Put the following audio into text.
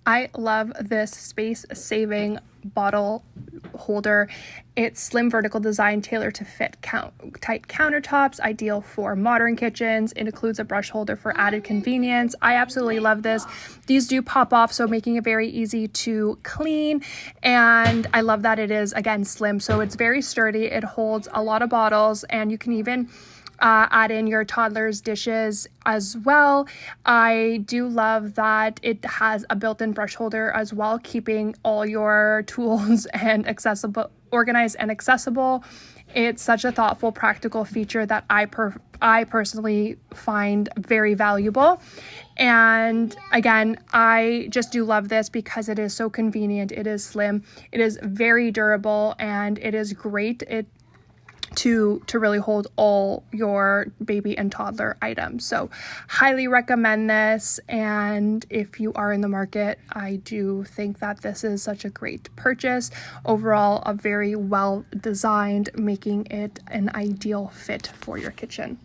I love this space-saving bottle holder. It's slim vertical design tailored to fit tight countertops, ideal for modern kitchens. It includes a brush holder for added convenience. I absolutely love this. These do pop off, so making it very easy to clean. And I love that it is, again, slim, so it's very sturdy. It holds a lot of bottles, and you can even add in your toddler's dishes as well. I do love that it has a built-in brush holder as well, keeping all your tools and organized and accessible. It's such a thoughtful, practical feature that I personally find very valuable. And again, I just do love this because it is so convenient. It is slim, it is very durable, and it is great to really hold all your baby and toddler items. So highly recommend this. And if you are in the market, I do think that this is such a great purchase. Overall, a very well designed, making it an ideal fit for your kitchen.